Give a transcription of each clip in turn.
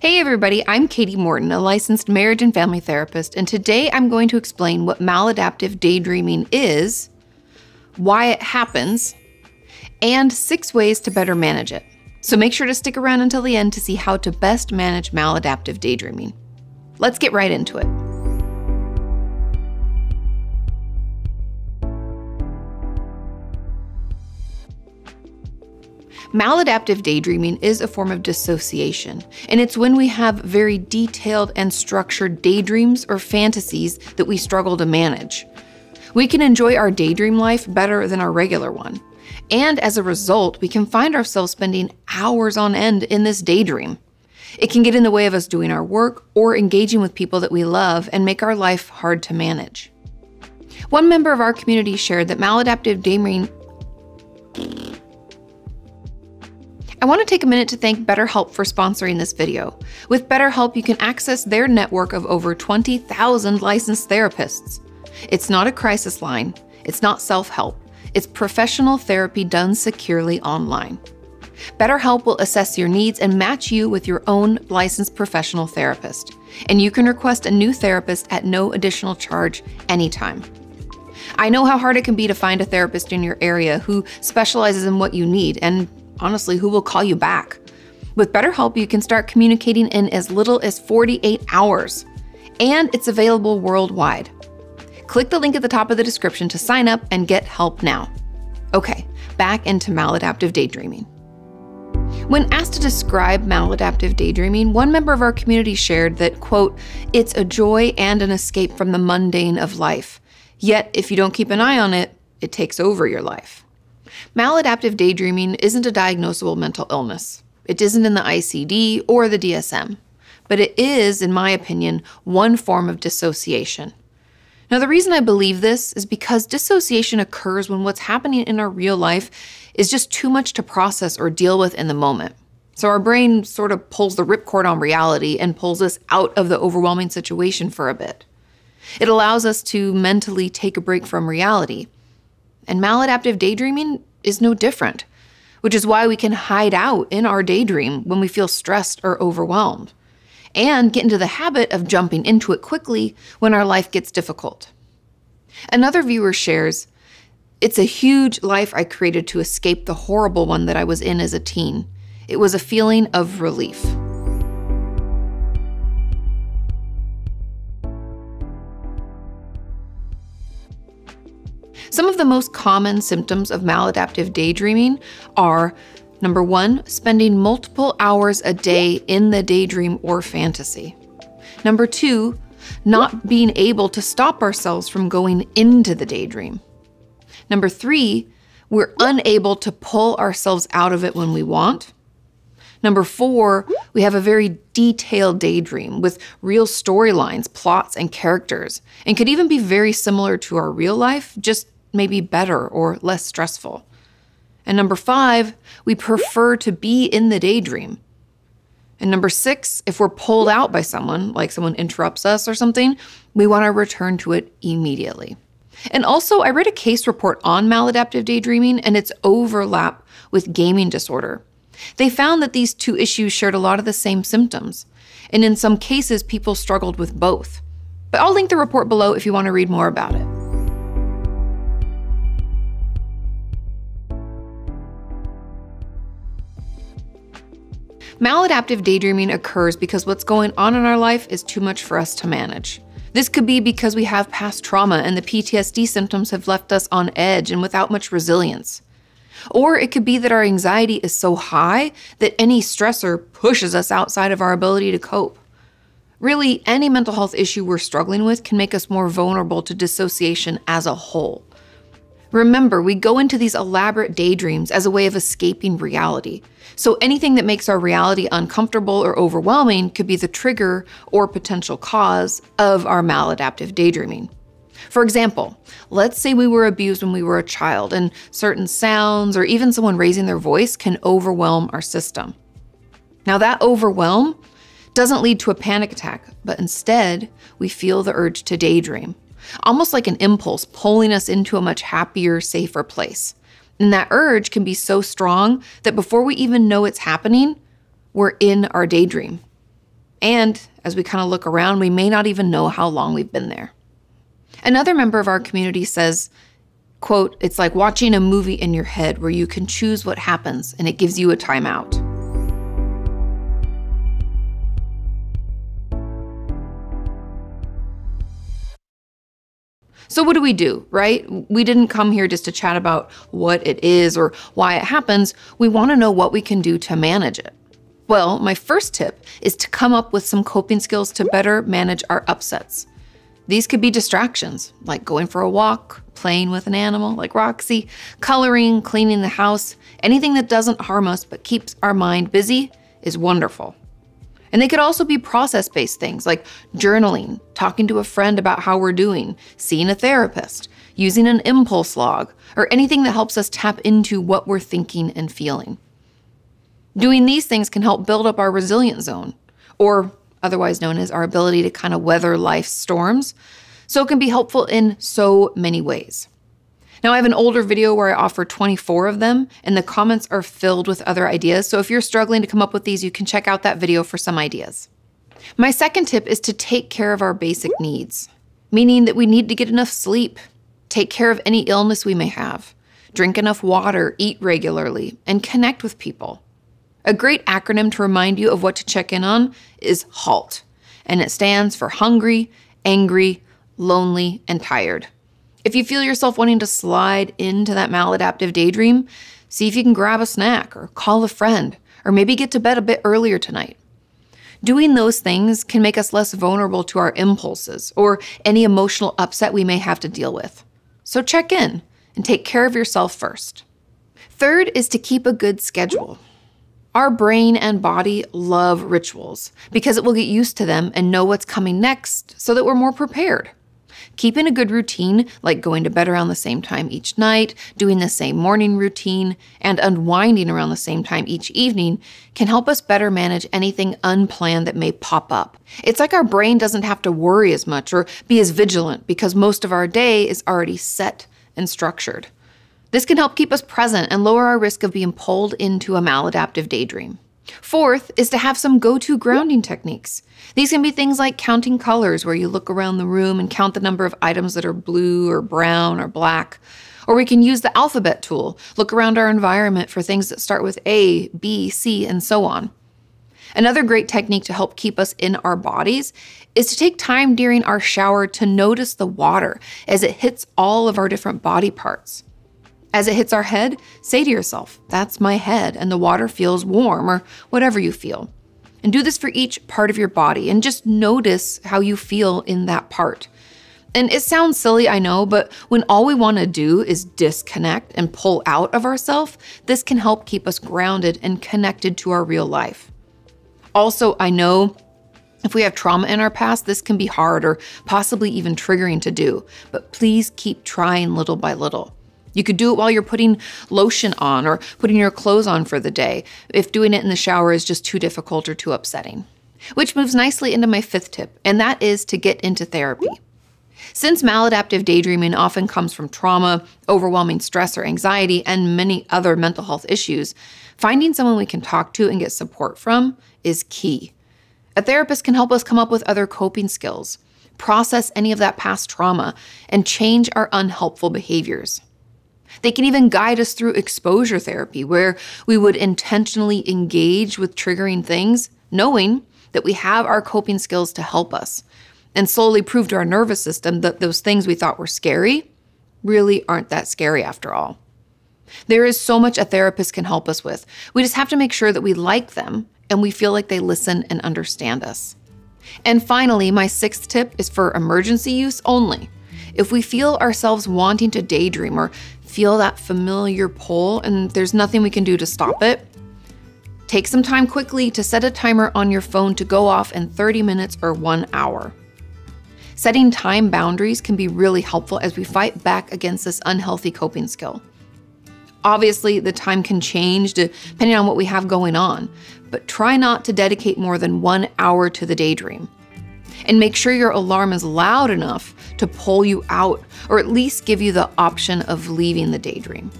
Hey everybody, I'm Kati Morton, a licensed marriage and family therapist, and today I'm going to explain what maladaptive daydreaming is, why it happens, and 6 ways to better manage it. So make sure to stick around until the end to see how to best manage maladaptive daydreaming. Let's get right into it. Maladaptive daydreaming is a form of dissociation, and it's when we have very detailed and structured daydreams or fantasies that we struggle to manage. We can enjoy our daydream life better than our regular one, and as a result, we can find ourselves spending hours on end in this daydream. It can get in the way of us doing our work or engaging with people that we love and make our life hard to manage. One member of our community shared that maladaptive daydreaming. I want to take a minute to thank BetterHelp for sponsoring this video. With BetterHelp, you can access their network of over 20,000 licensed therapists. It's not a crisis line, it's not self-help, it's professional therapy done securely online. BetterHelp will assess your needs and match you with your own licensed professional therapist. And you can request a new therapist at no additional charge anytime. I know how hard it can be to find a therapist in your area who specializes in what you need, and honestly, who will call you back? With BetterHelp, you can start communicating in as little as 48 hours, and it's available worldwide. Click the link at the top of the description to sign up and get help now. Okay, back into maladaptive daydreaming. When asked to describe maladaptive daydreaming, one member of our community shared that, quote, "It's a joy and an escape from the mundane of life. Yet, if you don't keep an eye on it, it takes over your life." Maladaptive daydreaming isn't a diagnosable mental illness. It isn't in the ICD or the DSM, but it is, in my opinion, one form of dissociation. Now, the reason I believe this is because dissociation occurs when what's happening in our real life is just too much to process or deal with in the moment. So our brain sort of pulls the ripcord on reality and pulls us out of the overwhelming situation for a bit. It allows us to mentally take a break from reality. And maladaptive daydreaming is no different, which is why we can hide out in our daydream when we feel stressed or overwhelmed, and get into the habit of jumping into it quickly when our life gets difficult. Another viewer shares, "It's a huge life I created to escape the horrible one that I was in as a teen. It was a feeling of relief." Some of the most common symptoms of maladaptive daydreaming are, number 1, spending multiple hours a day in the daydream or fantasy. Number 2, not being able to stop ourselves from going into the daydream. Number 3, we're unable to pull ourselves out of it when we want. Number 4, we have a very detailed daydream with real storylines, plots, and characters, and could even be very similar to our real life, just maybe better or less stressful. And number 5, we prefer to be in the daydream. And number 6, if we're pulled out by someone, like someone interrupts us or something, we want to return to it immediately. And also, I read a case report on maladaptive daydreaming and its overlap with gaming disorder. They found that these 2 issues shared a lot of the same symptoms, and in some cases, people struggled with both. But I'll link the report below if you want to read more about it. Maladaptive daydreaming occurs because what's going on in our life is too much for us to manage. This could be because we have past trauma and the PTSD symptoms have left us on edge and without much resilience. Or it could be that our anxiety is so high that any stressor pushes us outside of our ability to cope. Really, any mental health issue we're struggling with can make us more vulnerable to dissociation as a whole. Remember, we go into these elaborate daydreams as a way of escaping reality. So anything that makes our reality uncomfortable or overwhelming could be the trigger or potential cause of our maladaptive daydreaming. For example, let's say we were abused when we were a child, and certain sounds or even someone raising their voice can overwhelm our system. Now that overwhelm doesn't lead to a panic attack, but instead we feel the urge to daydream. Almost like an impulse pulling us into a much happier, safer place. And that urge can be so strong that before we even know it's happening, we're in our daydream. And as we kind of look around, we may not even know how long we've been there. Another member of our community says, quote, "It's like watching a movie in your head where you can choose what happens and it gives you a timeout." So what do, right? We didn't come here just to chat about what it is or why it happens. We want to know what we can do to manage it. Well, my first tip is to come up with some coping skills to better manage our upsets. These could be distractions, like going for a walk, playing with an animal like Roxy, coloring, cleaning the house. Anything that doesn't harm us but keeps our mind busy is wonderful. And they could also be process-based things like journaling, talking to a friend about how we're doing, seeing a therapist, using an impulse log, or anything that helps us tap into what we're thinking and feeling. Doing these things can help build up our resilience zone, or otherwise known as our ability to kind of weather life's storms, so it can be helpful in so many ways. Now, I have an older video where I offer 24 of them, and the comments are filled with other ideas, so if you're struggling to come up with these, you can check out that video for some ideas. My second tip is to take care of our basic needs, meaning that we need to get enough sleep, take care of any illness we may have, drink enough water, eat regularly, and connect with people. A great acronym to remind you of what to check in on is HALT, and it stands for hungry, angry, lonely, and tired. If you feel yourself wanting to slide into that maladaptive daydream, see if you can grab a snack or call a friend, or maybe get to bed a bit earlier tonight. Doing those things can make us less vulnerable to our impulses or any emotional upset we may have to deal with. So check in and take care of yourself first. Third is to keep a good schedule. Our brain and body love rituals because it will get used to them and know what's coming next so that we're more prepared. Keeping a good routine, like going to bed around the same time each night, doing the same morning routine, and unwinding around the same time each evening can help us better manage anything unplanned that may pop up. It's like our brain doesn't have to worry as much or be as vigilant because most of our day is already set and structured. This can help keep us present and lower our risk of being pulled into a maladaptive daydream. Fourth is to have some go-to grounding techniques. These can be things like counting colors, where you look around the room and count the number of items that are blue or brown or black. Or we can use the alphabet tool, look around our environment for things that start with A, B, C, and so on. Another great technique to help keep us in our bodies is to take time during our shower to notice the water as it hits all of our different body parts. As it hits our head, say to yourself, "That's my head, and the water feels warm," or whatever you feel. And do this for each part of your body, and just notice how you feel in that part. And it sounds silly, I know, but when all we want to do is disconnect and pull out of ourselves, this can help keep us grounded and connected to our real life. Also, I know if we have trauma in our past, this can be hard or possibly even triggering to do, but please keep trying little by little. You could do it while you're putting lotion on or putting your clothes on for the day, if doing it in the shower is just too difficult or too upsetting. Which moves nicely into my fifth tip, and that is to get into therapy. Since maladaptive daydreaming often comes from trauma, overwhelming stress or anxiety, and many other mental health issues, finding someone we can talk to and get support from is key. A therapist can help us come up with other coping skills, process any of that past trauma, and change our unhelpful behaviors. They can even guide us through exposure therapy, where we would intentionally engage with triggering things, knowing that we have our coping skills to help us, and slowly prove to our nervous system that those things we thought were scary really aren't that scary after all. There is so much a therapist can help us with. We just have to make sure that we like them and we feel like they listen and understand us. And finally, my sixth tip is for emergency use only. If we feel ourselves wanting to daydream or feel that familiar pull and there's nothing we can do to stop it, take some time quickly to set a timer on your phone to go off in 30 minutes or 1 hour. Setting time boundaries can be really helpful as we fight back against this unhealthy coping skill. Obviously, the time can change depending on what we have going on, but try not to dedicate more than 1 hour to the daydream. And make sure your alarm is loud enough to pull you out, or at least give you the option of leaving the daydream.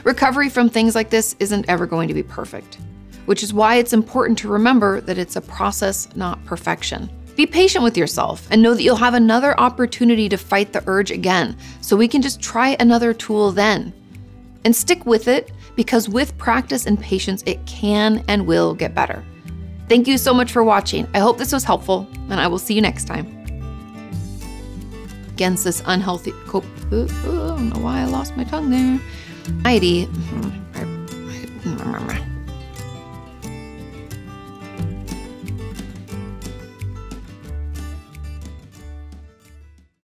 Recovery from things like this isn't ever going to be perfect. which is why it's important to remember that it's a process, not perfection. Be patient with yourself and know that you'll have another opportunity to fight the urge again, so we can just try another tool then. And stick with it, because with practice and patience, it can and will get better. Thank you so much for watching. I hope this was helpful, and I will see you next time. Against this unhealthy I don't know why I lost my tongue there. Anxiety.